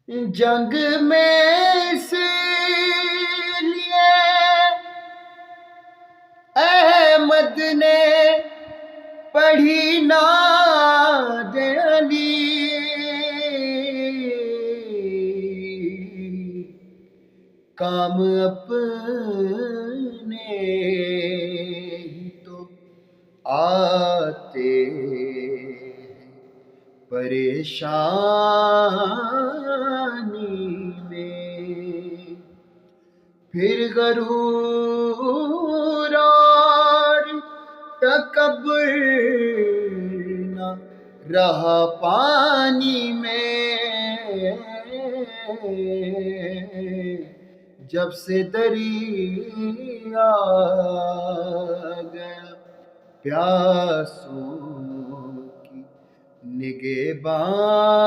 جنگ میں اس لیے احمد نے پڑھی نعت علی، کام اپنے ہی تو آتے پریشانی میں، پھر غرور اور تکبر نہ رہا پانی میں، جب سے دریا گیا پیاسوں کی نگہبانی